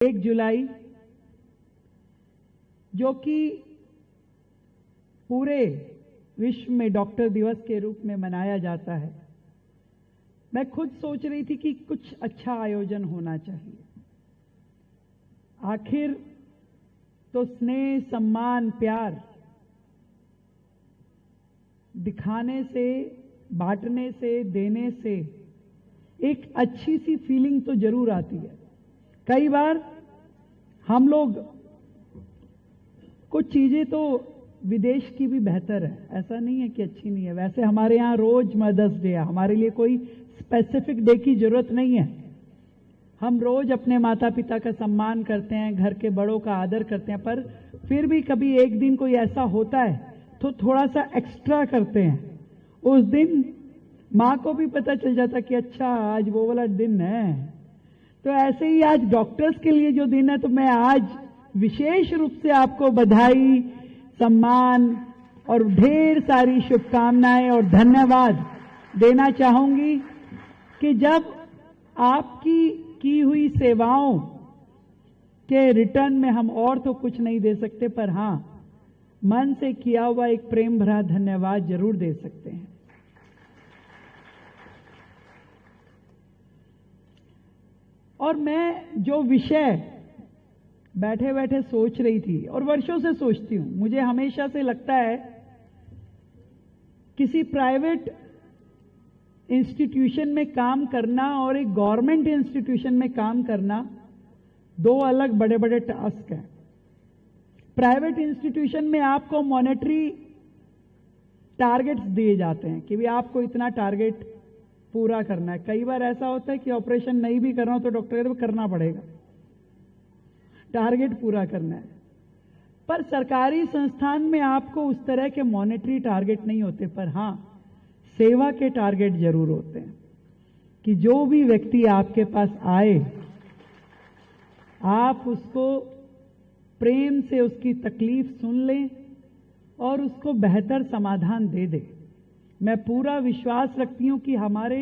1 जुलाई, जो कि पूरे विश्व में डॉक्टर दिवस के रूप में मनाया जाता है, मैं खुद सोच रही थी कि कुछ अच्छा आयोजन होना चाहिए। आखिर तो स्नेह, सम्मान, प्यार दिखाने से, बांटने से, देने से एक अच्छी सी फीलिंग तो जरूर आती है। कई बार हम लोग कुछ चीजें तो विदेश की भी बेहतर है, ऐसा नहीं है कि अच्छी नहीं है। वैसे हमारे यहाँ रोज मदर्स डे है, हमारे लिए कोई स्पेसिफिक डे की जरूरत नहीं है। हम रोज अपने माता पिता का सम्मान करते हैं, घर के बड़ों का आदर करते हैं, पर फिर भी कभी एक दिन कोई ऐसा होता है तो थोड़ा सा एक्स्ट्रा करते हैं। उस दिन माँ को भी पता चल जाता कि अच्छा आज वो वाला दिन है। तो ऐसे ही आज डॉक्टर्स के लिए जो दिन है, तो मैं आज विशेष रूप से आपको बधाई, सम्मान और ढेर सारी शुभकामनाएं और धन्यवाद देना चाहूंगी कि जब आपकी की हुई सेवाओं के रिटर्न में हम और तो कुछ नहीं दे सकते, पर हां, मन से किया हुआ एक प्रेम भरा धन्यवाद जरूर दे सकते हैं। और मैं जो विषय बैठे बैठे सोच रही थी और वर्षों से सोचती हूं, मुझे हमेशा से लगता है किसी प्राइवेट इंस्टीट्यूशन में काम करना और एक गवर्नमेंट इंस्टीट्यूशन में काम करना दो अलग बड़े बड़े टास्क हैं। प्राइवेट इंस्टीट्यूशन में आपको मॉनेटरी टारगेट्स दिए जाते हैं कि भी आपको इतना टारगेट पूरा करना है। कई बार ऐसा होता है कि ऑपरेशन नहीं भी करना हो तो डॉक्टर कहते करना पड़ेगा, टारगेट पूरा करना है। पर सरकारी संस्थान में आपको उस तरह के मॉनेटरी टारगेट नहीं होते, पर हां, सेवा के टारगेट जरूर होते हैं कि जो भी व्यक्ति आपके पास आए, आप उसको प्रेम से उसकी तकलीफ सुन लें और उसको बेहतर समाधान दे दें। मैं पूरा विश्वास रखती हूं कि हमारे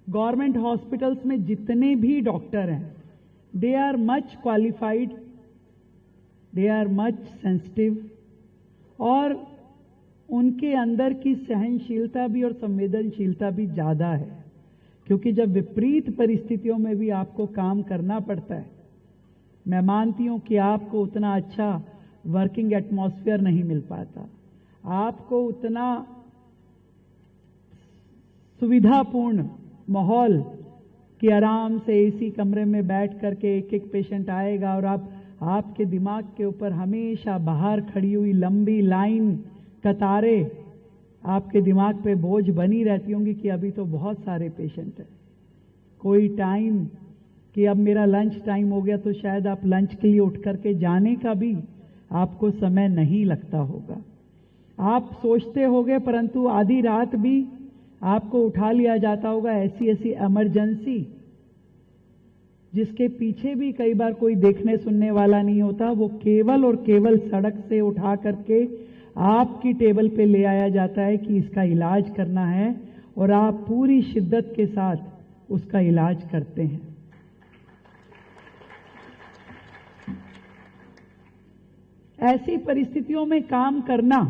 गवर्नमेंट हॉस्पिटल्स में जितने भी डॉक्टर हैं, they are much qualified, they are much sensitive, और उनके अंदर की सहनशीलता भी और संवेदनशीलता भी ज्यादा है। क्योंकि जब विपरीत परिस्थितियों में भी आपको काम करना पड़ता है, मैं मानती हूं कि आपको उतना अच्छा वर्किंग एटमॉस्फेयर नहीं मिल पाता, आपको उतना सुविधापूर्ण माहौल कि आराम से एसी कमरे में बैठ करके एक एक पेशेंट आएगा और आपके दिमाग के ऊपर हमेशा बाहर खड़ी हुई लंबी लाइन, कतारें आपके दिमाग पे बोझ बनी रहती होंगी कि अभी तो बहुत सारे पेशेंट हैं। कोई टाइम कि अब मेरा लंच टाइम हो गया तो शायद आप लंच के लिए उठ करके जाने का भी आपको समय नहीं लगता होगा। आप सोचते होंगे, परंतु आधी रात भी आपको उठा लिया जाता होगा, ऐसी ऐसी इमरजेंसी जिसके पीछे भी कई बार कोई देखने सुनने वाला नहीं होता, वो केवल और केवल सड़क से उठा करके आपकी टेबल पे ले आया जाता है कि इसका इलाज करना है, और आप पूरी शिद्दत के साथ उसका इलाज करते हैं। ऐसी परिस्थितियों में काम करना,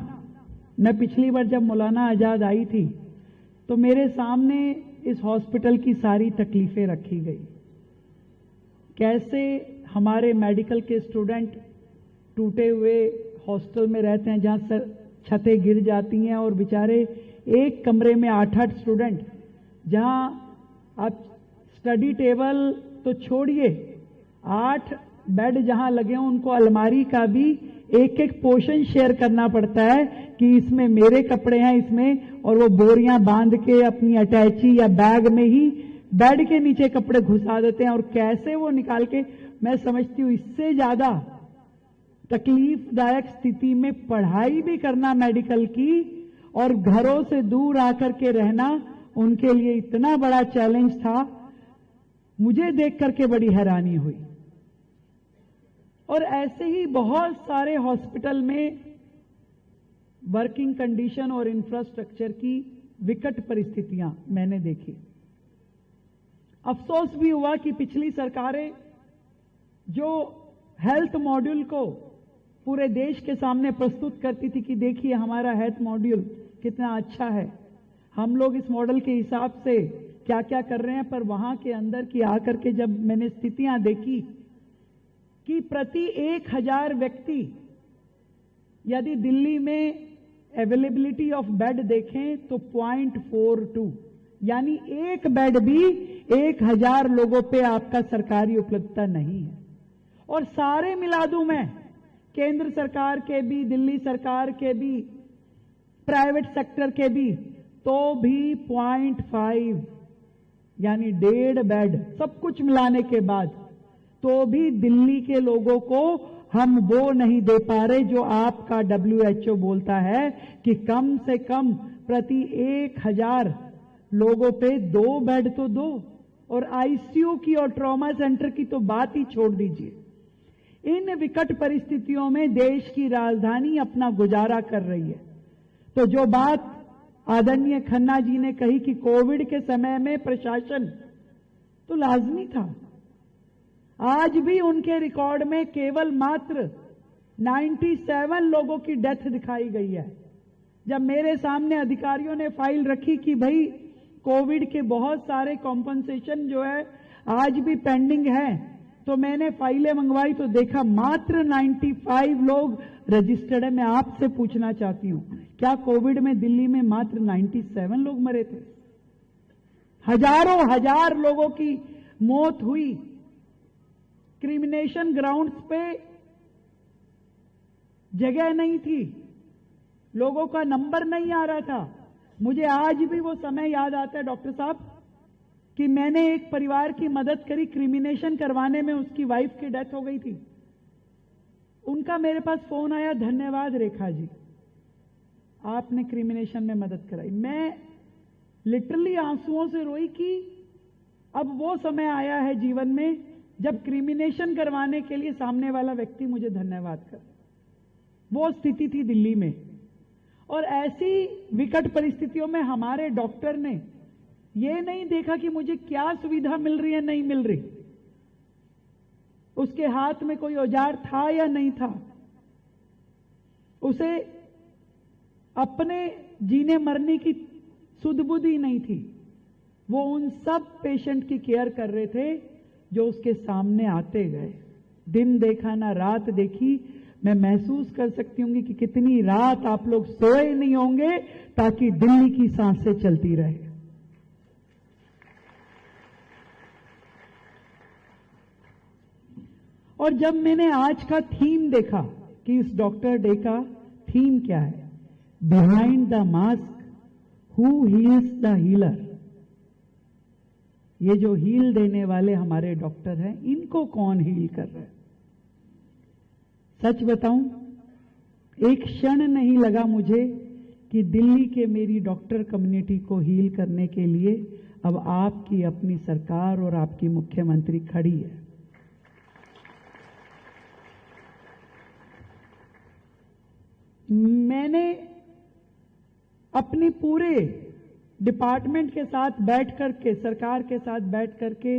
मैं पिछली बार जब मौलाना आजाद आई थी तो मेरे सामने इस हॉस्पिटल की सारी तकलीफें रखी गई। कैसे हमारे मेडिकल के स्टूडेंट टूटे हुए हॉस्टल में रहते हैं, जहां छतें गिर जाती हैं और बेचारे एक कमरे में 8-8 स्टूडेंट, जहां आप स्टडी टेबल तो छोड़िए, 8 बेड जहां लगे हों उनको अलमारी का भी एक एक पोर्शन शेयर करना पड़ता है कि इसमें मेरे कपड़े हैं इसमें, और वो बोरियां बांध के अपनी अटैची या बैग में ही बेड के नीचे कपड़े घुसा देते हैं, और कैसे वो निकाल के, मैं समझती हूं इससे ज्यादा तकलीफदायक स्थिति में पढ़ाई भी करना मेडिकल की और घरों से दूर आकर के रहना उनके लिए इतना बड़ा चैलेंज था। मुझे देख करके बड़ी हैरानी हुई। और ऐसे ही बहुत सारे हॉस्पिटल में वर्किंग कंडीशन और इंफ्रास्ट्रक्चर की विकट परिस्थितियां मैंने देखी। अफसोस भी हुआ कि पिछली सरकारें जो हेल्थ मॉड्यूल को पूरे देश के सामने प्रस्तुत करती थी कि देखिए हमारा हेल्थ मॉड्यूल कितना अच्छा है, हम लोग इस मॉडल के हिसाब से क्या क्या कर रहे हैं, पर वहां के अंदर की आकर के जब मैंने स्थितियां देखी कि प्रति 1000 व्यक्ति, यदि दिल्ली में अवेलेबिलिटी ऑफ बेड देखें तो 0.42, यानी एक बेड भी 1000 लोगों पे आपका सरकारी उपलब्धता नहीं है। और सारे मिला दूं मैं, केंद्र सरकार के भी, दिल्ली सरकार के भी, प्राइवेट सेक्टर के भी, तो भी 0.5 यानी 1.5 बेड, सब कुछ मिलाने के बाद तो भी दिल्ली के लोगों को हम वो नहीं दे पा रहे जो आपका WHO बोलता है कि कम से कम प्रति 1000 लोगों पे 2 बेड तो दो। और आईसीयू की और ट्रॉमा सेंटर की तो बात ही छोड़ दीजिए। इन विकट परिस्थितियों में देश की राजधानी अपना गुजारा कर रही है। तो जो बात आदरणीय खन्ना जी ने कही कि कोविड के समय में प्रशासन तो लाजमी था, आज भी उनके रिकॉर्ड में केवल मात्र 97 लोगों की डेथ दिखाई गई है। जब मेरे सामने अधिकारियों ने फाइल रखी कि भाई कोविड के बहुत सारे कॉम्पनसेशन जो है आज भी पेंडिंग है, तो मैंने फाइलें मंगवाई तो देखा मात्र 95 लोग रजिस्टर्ड है। मैं आपसे पूछना चाहती हूं, क्या कोविड में दिल्ली में मात्र 97 लोग मरे थे? हजारों हजार लोगों की मौत हुई। क्रिमिनेशन ग्राउंड्स पे जगह नहीं थी, लोगों का नंबर नहीं आ रहा था। मुझे आज भी वो समय याद आता है डॉक्टर साहब कि मैंने एक परिवार की मदद करी, क्रिमिनेशन करवाने में उसकी वाइफ की डेथ हो गई थी। उनका मेरे पास फोन आया, धन्यवाद रेखा जी, आपने क्रिमिनेशन में मदद कराई। मैं लिटरली आंसुओं से रोई कि अब वो समय आया है जीवन में जब क्रिमिनेशन करवाने के लिए सामने वाला व्यक्ति मुझे धन्यवाद कर। वो स्थिति थी दिल्ली में। और ऐसी विकट परिस्थितियों में हमारे डॉक्टर ने ये नहीं देखा कि मुझे क्या सुविधा मिल रही है, नहीं मिल रही, उसके हाथ में कोई औजार था या नहीं था, उसे अपने जीने मरने की सुध बुध ही नहीं थी। वो उन सब पेशेंट की केयर कर रहे थे जो उसके सामने आते गए। दिन देखा ना रात देखी। मैं महसूस कर सकती हूँ कि कितनी रात आप लोग सोए नहीं होंगे ताकि दिल्ली की सांसें चलती रहे। और जब मैंने आज का थीम देखा कि इस डॉक्टर डे का थीम क्या है, behind the mask who heels the healer, ये जो हील देने वाले हमारे डॉक्टर हैं, इनको कौन हील कर रहा है? सच बताऊं, एक क्षण नहीं लगा मुझे कि दिल्ली के मेरी डॉक्टर कम्युनिटी को हील करने के लिए अब आपकी अपनी सरकार और आपकी मुख्यमंत्री खड़ी है। मैंने अपनी पूरे डिपार्टमेंट के साथ बैठ करके, सरकार के साथ बैठ करके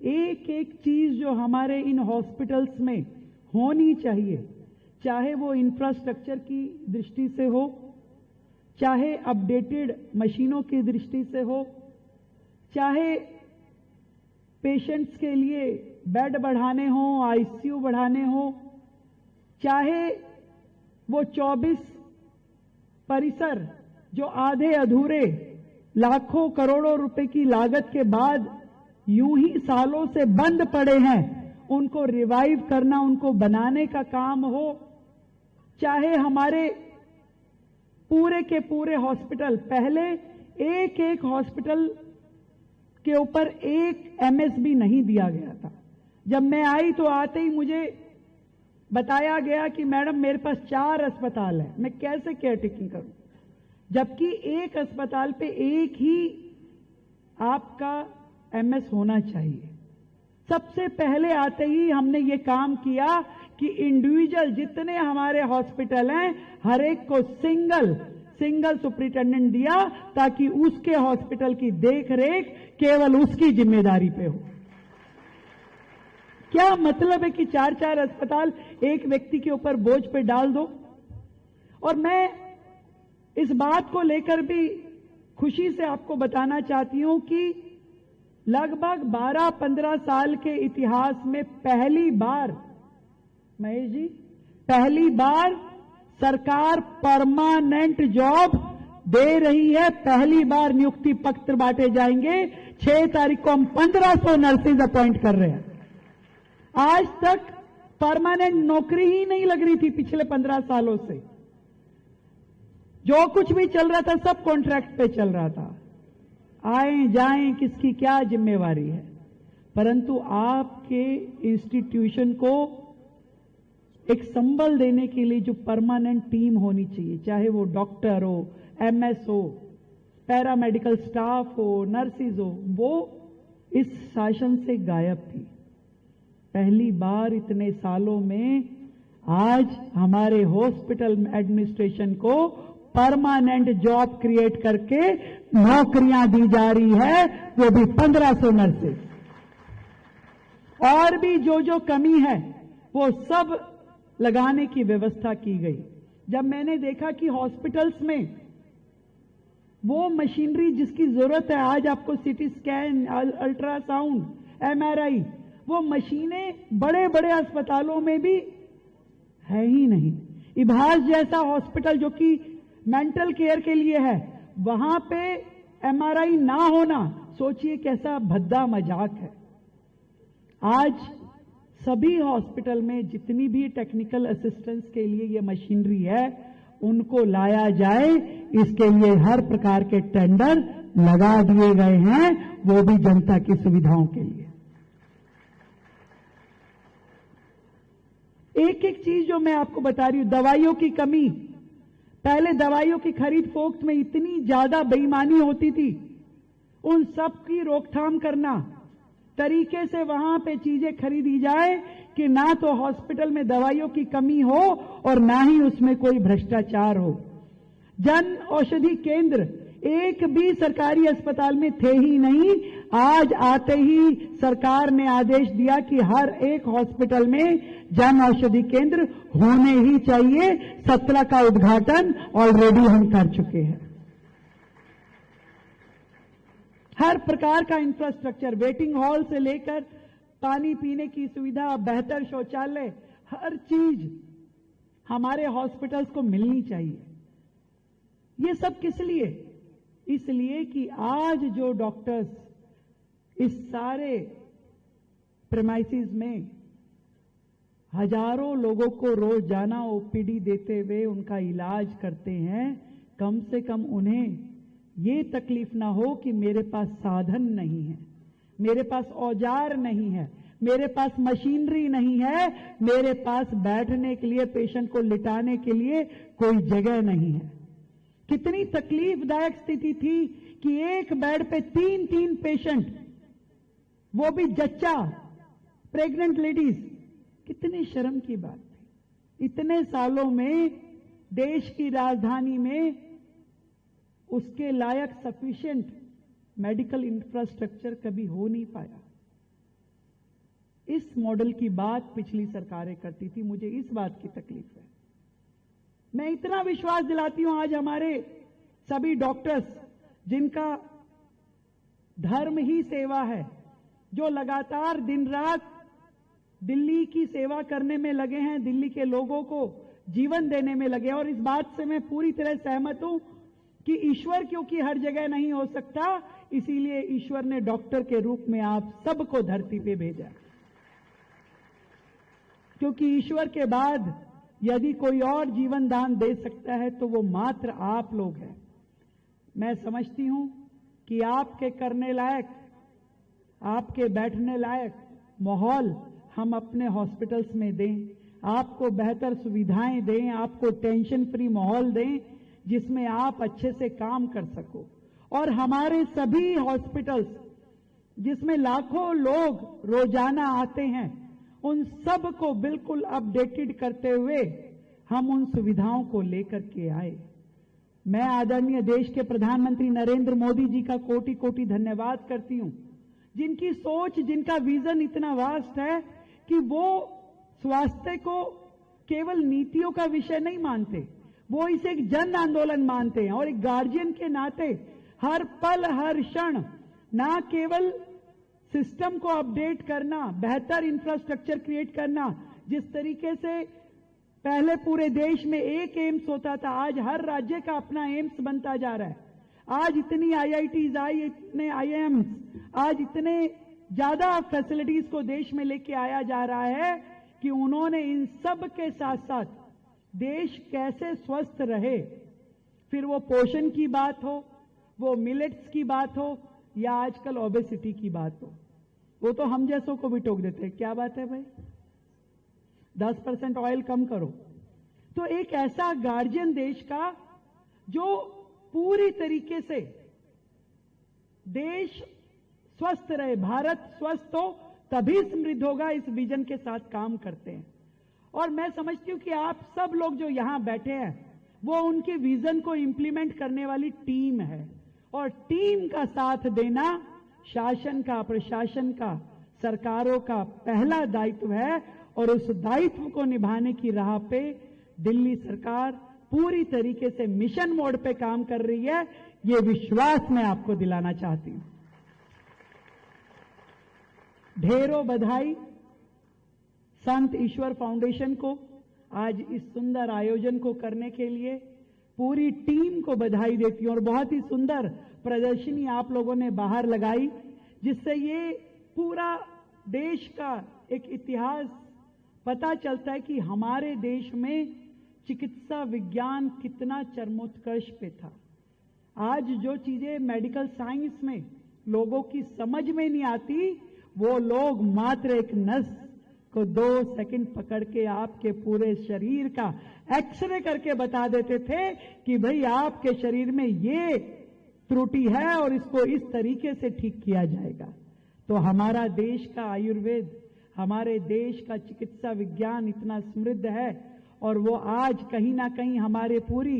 एक एक चीज जो हमारे इन हॉस्पिटल्स में होनी चाहिए, चाहे वो इंफ्रास्ट्रक्चर की दृष्टि से हो, चाहे अपडेटेड मशीनों की दृष्टि से हो, चाहे पेशेंट्स के लिए बेड बढ़ाने हो, आईसीयू बढ़ाने हो, चाहे वो 24 परिसर जो आधे अधूरे लाखों करोड़ों रुपए की लागत के बाद यूं ही सालों से बंद पड़े हैं, उनको रिवाइव करना, उनको बनाने का काम हो, चाहे हमारे पूरे के पूरे हॉस्पिटल, पहले एक एक हॉस्पिटल के ऊपर एक एमएसबी नहीं दिया गया था। जब मैं आई तो आते ही मुझे बताया गया कि मैडम मेरे पास 4 अस्पताल है, मैं कैसे केयर टेकिंग करूं, जबकि एक अस्पताल पे एक ही आपका एमएस होना चाहिए। सबसे पहले आते ही हमने ये काम किया कि इंडिविजुअल जितने हमारे हॉस्पिटल हैं, हर एक को सिंगल सुपरिटेंडेंट दिया ताकि उसके हॉस्पिटल की देखरेख केवल उसकी जिम्मेदारी पे हो। क्या मतलब है कि 4-4 अस्पताल एक व्यक्ति के ऊपर बोझ पे डाल दो? और मैं इस बात को लेकर भी खुशी से आपको बताना चाहती हूं कि लगभग 12-15 साल के इतिहास में पहली बार, महेश जी, पहली बार सरकार परमानेंट जॉब दे रही है। पहली बार नियुक्ति पत्र बांटे जाएंगे। 6 तारीख को हम 1500 नर्सेज अपॉइंट कर रहे हैं। आज तक परमानेंट नौकरी ही नहीं लग रही थी पिछले 15 सालों से। जो कुछ भी चल रहा था सब कॉन्ट्रैक्ट पे चल रहा था। आए जाएं किसकी क्या जिम्मेवारी है, परंतु आपके इंस्टीट्यूशन को एक संबल देने के लिए जो परमानेंट टीम होनी चाहिए, चाहे वो डॉक्टर हो, एमएस हो, पैरामेडिकल स्टाफ हो, नर्सिस हो, वो इस शासन से गायब थी। पहली बार इतने सालों में आज हमारे हॉस्पिटल एडमिनिस्ट्रेशन को परमानेंट जॉब क्रिएट करके नौकरियां दी जा रही है, वो भी 1500 नर्सेज। और भी जो कमी है वो सब लगाने की व्यवस्था की गई। जब मैंने देखा कि हॉस्पिटल्स में वो मशीनरी जिसकी जरूरत है, आज आपको सीटी स्कैन, अल्ट्रासाउंड, एमआरआई, वो मशीनें बड़े बड़े अस्पतालों में भी है ही नहीं। इभास जैसा हॉस्पिटल जो कि मेंटल केयर के लिए है, वहां पे एमआरआई ना होना, सोचिए कैसा भद्दा मजाक है। आज सभी हॉस्पिटल में जितनी भी टेक्निकल असिस्टेंस के लिए ये मशीनरी है, उनको लाया जाए। इसके लिए हर प्रकार के टेंडर लगा दिए गए हैं, वो भी जनता की सुविधाओं के लिए। एक एक चीज जो मैं आपको बता रही हूं, दवाइयों की कमी, पहले दवाइयों की खरीद फोक्त में इतनी ज्यादा बेईमानी होती थी, उन सब की रोकथाम करना, तरीके से वहां पे चीजें खरीदी जाए कि ना तो हॉस्पिटल में दवाइयों की कमी हो और ना ही उसमें कोई भ्रष्टाचार हो। जन औषधि केंद्र एक भी सरकारी अस्पताल में थे ही नहीं। आज आते ही सरकार ने आदेश दिया कि हर एक हॉस्पिटल में जन औषधि केंद्र होने ही चाहिए। 17 का उद्घाटन ऑलरेडी हम कर चुके हैं। हर प्रकार का इंफ्रास्ट्रक्चर, वेटिंग हॉल से लेकर पानी पीने की सुविधा, बेहतर शौचालय, हर चीज हमारे हॉस्पिटल्स को मिलनी चाहिए। ये सब किस लिए? इसलिए कि आज जो डॉक्टर्स इस सारे प्रेमाइसिस में हजारों लोगों को रोजाना ओपीडी देते हुए उनका इलाज करते हैं, कम से कम उन्हें ये तकलीफ ना हो कि मेरे पास साधन नहीं है, मेरे पास औजार नहीं है, मेरे पास मशीनरी नहीं है, मेरे पास बैठने के लिए, पेशेंट को लिटाने के लिए कोई जगह नहीं है। कितनी तकलीफदायक स्थिति थी कि एक बेड पे 3-3 पेशेंट, वो भी जच्चा, प्रेग्नेंट लेडीज। कितनी शर्म की बात थी। इतने सालों में देश की राजधानी में उसके लायक सफिशिएंट मेडिकल इंफ्रास्ट्रक्चर कभी हो नहीं पाया। इस मॉडल की बात पिछली सरकारें करती थी, मुझे इस बात की तकलीफ है। मैं इतना विश्वास दिलाती हूं आज हमारे सभी डॉक्टर्स, जिनका धर्म ही सेवा है, जो लगातार दिन रात दिल्ली की सेवा करने में लगे हैं, दिल्ली के लोगों को जीवन देने में लगे। और इस बात से मैं पूरी तरह सहमत हूं कि ईश्वर क्योंकि हर जगह नहीं हो सकता, इसीलिए ईश्वर ने डॉक्टर के रूप में आप सबको धरती पे भेजा। क्योंकि ईश्वर के बाद यदि कोई और जीवन दान दे सकता है तो वो मात्र आप लोग हैं। मैं समझती हूं कि आपके करने लायक, आपके बैठने लायक माहौल हम अपने हॉस्पिटल्स में दें, आपको बेहतर सुविधाएं दें, आपको टेंशन फ्री माहौल दें जिसमें आप अच्छे से काम कर सको। और हमारे सभी हॉस्पिटल्स जिसमें लाखों लोग रोजाना आते हैं, उन सब को बिल्कुल अपडेटेड करते हुए हम उन सुविधाओं को लेकर के आए। मैं आदरणीय देश के प्रधानमंत्री नरेंद्र मोदी जी का कोटि कोटि धन्यवाद करती हूं, जिनकी सोच, जिनका विजन इतना वास्ट है कि वो स्वास्थ्य को केवल नीतियों का विषय नहीं मानते, वो इसे एक जन आंदोलन मानते हैं। और एक गार्जियन के नाते हर पल हर क्षण ना केवल सिस्टम को अपडेट करना, बेहतर इंफ्रास्ट्रक्चर क्रिएट करना, जिस तरीके से पहले पूरे देश में एक एम्स होता था, आज हर राज्य का अपना एम्स बनता जा रहा है। आज इतनी आईआईटीज आई, इतने आईएम्स, आज इतने ज्यादा फैसिलिटीज को देश में लेके आया जा रहा है कि उन्होंने इन सब के साथ साथ देश कैसे स्वस्थ रहे, फिर वो पोषण की बात हो, वो मिलेट्स की बात हो, या आजकल ओबेसिटी की बात हो, वो तो हम जैसों को भी टोक देते हैं। क्या बात है भाई, 10% ऑयल कम करो। तो एक ऐसा गार्जियन देश का जो पूरी तरीके से देश स्वस्थ रहे, भारत स्वस्थ हो तभी समृद्ध होगा, इस विजन के साथ काम करते हैं। और मैं समझती हूं कि आप सब लोग जो यहां बैठे हैं वो उनके विजन को इंप्लीमेंट करने वाली टीम है। और टीम का साथ देना शासन का, प्रशासन का, सरकारों का पहला दायित्व है। और उस दायित्व को निभाने की राह पे दिल्ली सरकार पूरी तरीके से मिशन मोड पे काम कर रही है, ये विश्वास मैं आपको दिलाना चाहती हूं। ढेरों बधाई संत ईश्वर फाउंडेशन को आज इस सुंदर आयोजन को करने के लिए, पूरी टीम को बधाई देती हूं। और बहुत ही सुंदर प्रदर्शनी आप लोगों ने बाहर लगाई, जिससे ये पूरा देश का एक इतिहास पता चलता है कि हमारे देश में चिकित्सा विज्ञान कितना चरमोत्कर्ष पे था। आज जो चीजें मेडिकल साइंस में लोगों की समझ में नहीं आती, वो लोग मात्र एक नस को 2 सेकंड पकड़ के आपके पूरे शरीर का एक्सरे करके बता देते थे कि भाई आपके शरीर में ये त्रुटि है और इसको इस तरीके से ठीक किया जाएगा। तो हमारा देश का आयुर्वेद, हमारे देश का चिकित्सा विज्ञान इतना समृद्ध है, और वो आज कहीं ना कहीं हमारे पूरी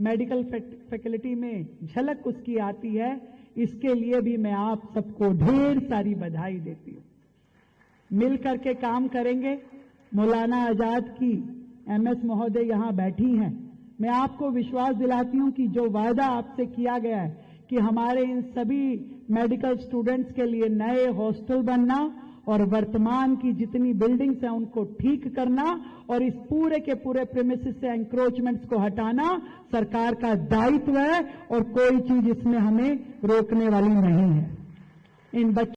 मेडिकल फैकल्टी में झलक उसकी आती है। इसके लिए भी मैं आप सबको ढेर सारी बधाई देती हूं। मिलकर के काम करेंगे। मौलाना आजाद की एमएस महोदय यहां बैठी हैं। मैं आपको विश्वास दिलाती हूं कि जो वादा आपसे किया गया है कि हमारे इन सभी मेडिकल स्टूडेंट्स के लिए नए हॉस्टल बनना और वर्तमान की जितनी बिल्डिंग्स हैं उनको ठीक करना और इस पूरे के पूरे प्रीमिसेस से एंक्रोचमेंट्स को हटाना सरकार का दायित्व है, और कोई चीज इसमें हमें रोकने वाली नहीं है। इन बच्चों